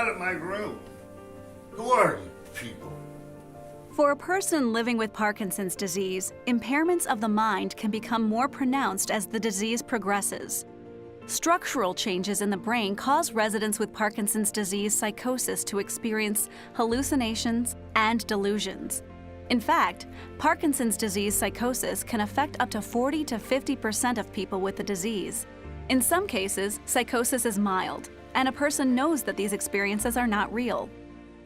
out of my room. Who are you people? For a person living with Parkinson's disease, impairments of the mind can become more pronounced as the disease progresses. Structural changes in the brain cause residents with Parkinson's disease psychosis to experience hallucinations and delusions. In fact, Parkinson's disease psychosis can affect up to 40 to 50% of people with the disease. In some cases, psychosis is mild, and a person knows that these experiences are not real.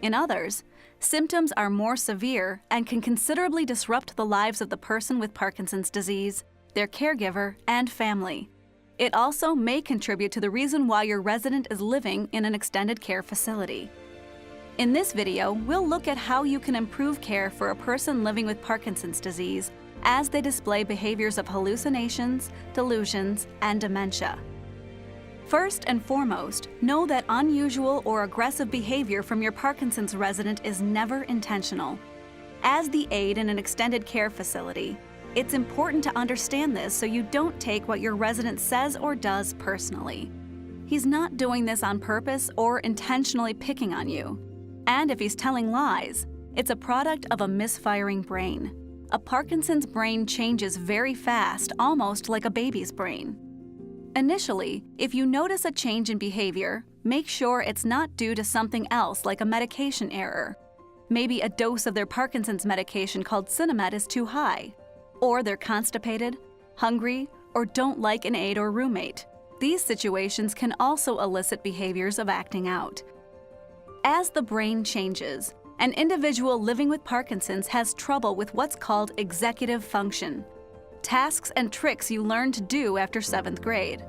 In others, symptoms are more severe and can considerably disrupt the lives of the person with Parkinson's disease, their caregiver, and family. It also may contribute to the reason why your resident is living in an extended care facility. In this video, we'll look at how you can improve care for a person living with Parkinson's disease as they display behaviors of hallucinations, delusions, and dementia. First and foremost, know that unusual or aggressive behavior from your Parkinson's resident is never intentional. As the aide in an extended care facility, it's important to understand this so you don't take what your resident says or does personally. He's not doing this on purpose or intentionally picking on you. And if he's telling lies, it's a product of a misfiring brain. A Parkinson's brain changes very fast, almost like a baby's brain. Initially, if you notice a change in behavior, make sure it's not due to something else like a medication error. Maybe a dose of their Parkinson's medication called Selamet is too high, or they're constipated, hungry, or don't like an aide or roommate. These situations can also elicit behaviors of acting out. As the brain changes, an individual living with Parkinson's has trouble with what's called executive function, tasks and tricks you learned to do after 7th grade.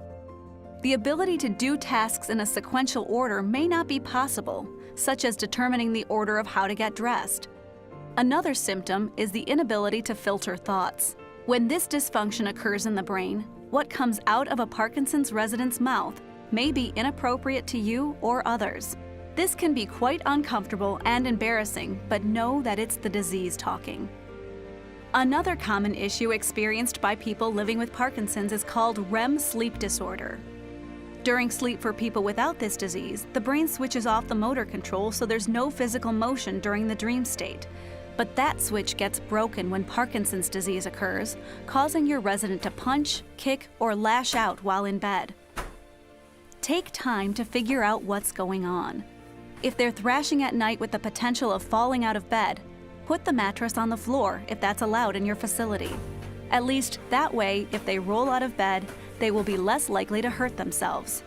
The ability to do tasks in a sequential order may not be possible, such as determining the order of how to get dressed. Another symptom is the inability to filter thoughts. When this dysfunction occurs in the brain, what comes out of a Parkinson's resident's mouth may be inappropriate to you or others. This can be quite uncomfortable and embarrassing, but know that it's the disease talking. Another common issue experienced by people living with Parkinson's is called REM sleep disorder. During sleep for people without this disease, the brain switches off the motor control so there's no physical motion during the dream state. But that switch gets broken when Parkinson's disease occurs, causing your resident to punch, kick, or lash out while in bed. Take time to figure out what's going on. If they're thrashing at night with the potential of falling out of bed, put the mattress on the floor if that's allowed in your facility. At least that way, if they roll out of bed, they will be less likely to hurt themselves.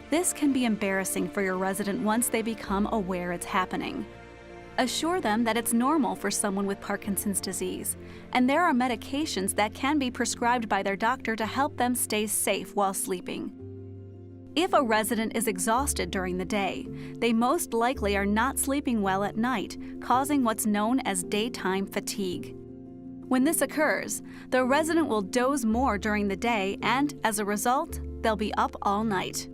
This can be embarrassing for your resident once they become aware it's happening. Assure them that it's normal for someone with Parkinson's disease, and there are medications that can be prescribed by their doctor to help them stay safe while sleeping. If a resident is exhausted during the day, they most likely are not sleeping well at night, causing what's known as daytime fatigue. When this occurs, the resident will doze more during the day and, as a result, they'll be up all night.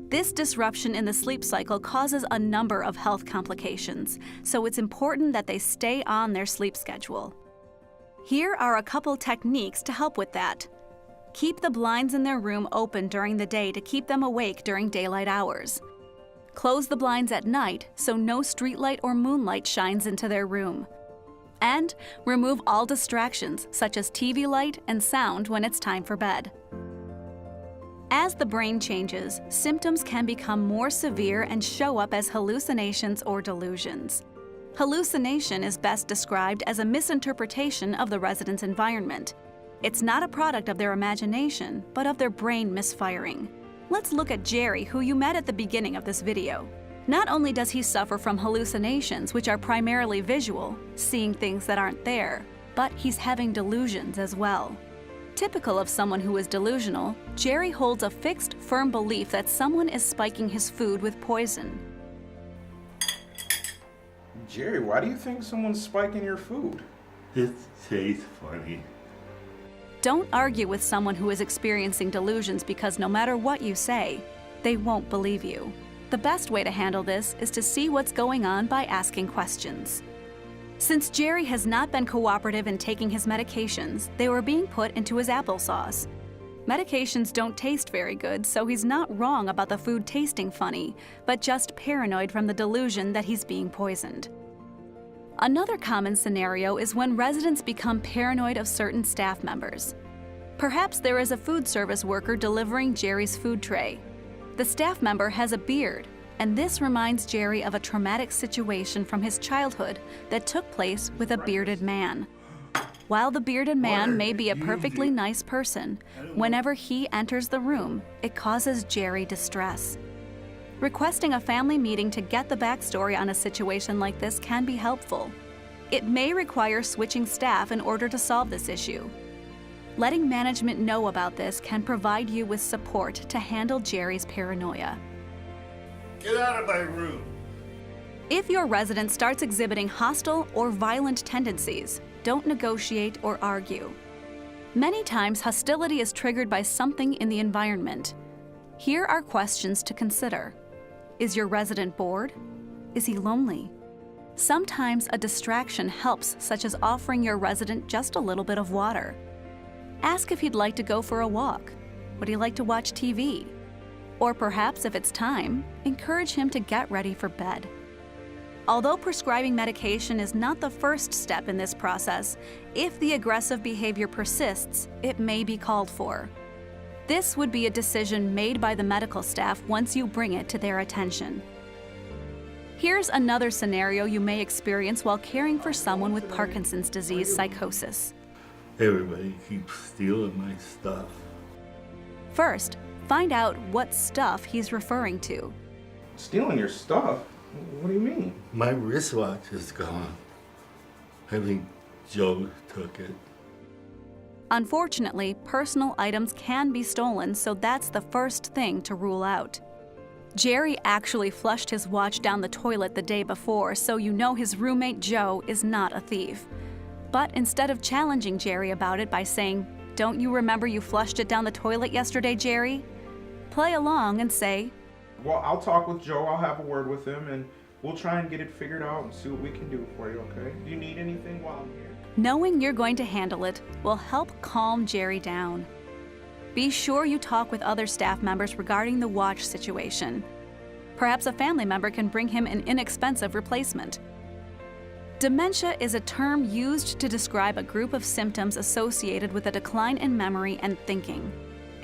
This disruption in the sleep cycle causes a number of health complications, so it's important that they stay on their sleep schedule. Here are a couple techniques to help with that. Keep the blinds in their room open during the day to keep them awake during daylight hours. Close the blinds at night so no streetlight or moonlight shines into their room. And remove all distractions such as TV light and sound when it's time for bed. As the brain changes, symptoms can become more severe and show up as hallucinations or delusions. Hallucination is best described as a misinterpretation of the resident's environment. It's not a product of their imagination, but of their brain misfiring. Let's look at Jerry, who you met at the beginning of this video. Not only does he suffer from hallucinations, which are primarily visual, seeing things that aren't there, but he's having delusions as well. Typical of someone who is delusional, Jerry holds a fixed, firm belief that someone is spiking his food with poison. Jerry, why do you think someone's spiking your food? It tastes funny. Don't argue with someone who is experiencing delusions because no matter what you say, they won't believe you. The best way to handle this is to see what's going on by asking questions. Since Jerry has not been cooperative in taking his medications, they were being put into his applesauce. Medications don't taste very good, so he's not wrong about the food tasting funny, but just paranoid from the delusion that he's being poisoned. Another common scenario is when residents become paranoid of certain staff members. Perhaps there is a food service worker delivering Jerry's food tray. The staff member has a beard, and this reminds Jerry of a traumatic situation from his childhood that took place with a bearded man. While the bearded man may be a perfectly nice person, whenever he enters the room, it causes Jerry distress. Requesting a family meeting to get the backstory on a situation like this can be helpful. It may require switching staff in order to solve this issue. Letting management know about this can provide you with support to handle Jerry's paranoia. Get out of my room. If your resident starts exhibiting hostile or violent tendencies, don't negotiate or argue. Many times, hostility is triggered by something in the environment. Here are questions to consider. Is your resident bored? Is he lonely? Sometimes a distraction helps, such as offering your resident just a little bit of water. Ask if he'd like to go for a walk. Would he like to watch TV? Or perhaps, if it's time, encourage him to get ready for bed. Although prescribing medication is not the first step in this process, if the aggressive behavior persists, it may be called for. This would be a decision made by the medical staff once you bring it to their attention. Here's another scenario you may experience while caring for someone with Parkinson's disease psychosis. Everybody keeps stealing my stuff. First, Find out what stuff he's referring to. Stealing your stuff? What do you mean? My wristwatch is gone. I think Joe took it. Unfortunately, personal items can be stolen, so that's the first thing to rule out. Jerry actually flushed his watch down the toilet the day before, so you know his roommate Joe is not a thief. But instead of challenging Jerry about it by saying, "Don't you remember you flushed it down the toilet yesterday, Jerry?" play along and say, Well, I'll talk with Joe, I'll have a word with him, and we'll try and get it figured out and see what we can do for you, okay? Do you need anything while I'm here? knowing you're going to handle it will help calm Jerry down. Be sure you talk with other staff members regarding the watch situation. Perhaps a family member can bring him an inexpensive replacement. Dementia is a term used to describe a group of symptoms associated with a decline in memory and thinking.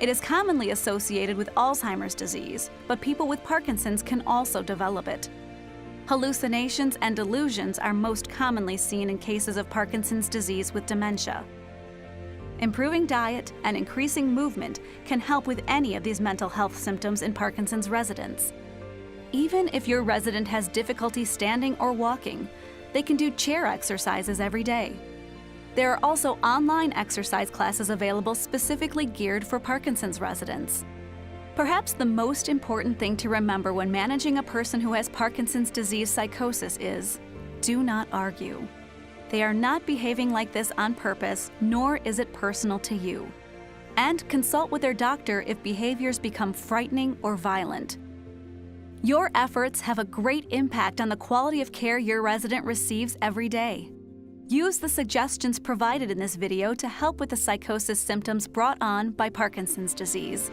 It is commonly associated with Alzheimer's disease, but people with Parkinson's can also develop it. Hallucinations and delusions are most commonly seen in cases of Parkinson's disease with dementia. Improving diet and increasing movement can help with any of these mental health symptoms in Parkinson's residents. Even if your resident has difficulty standing or walking, they can do chair exercises every day. There are also online exercise classes available specifically geared for Parkinson's residents. Perhaps the most important thing to remember when managing a person who has Parkinson's disease psychosis is, do not argue. They are not behaving like this on purpose, nor is it personal to you. And consult with their doctor if behaviors become frightening or violent. Your efforts have a great impact on the quality of care your resident receives every day. Use the suggestions provided in this video to help with the psychosis symptoms brought on by Parkinson's disease.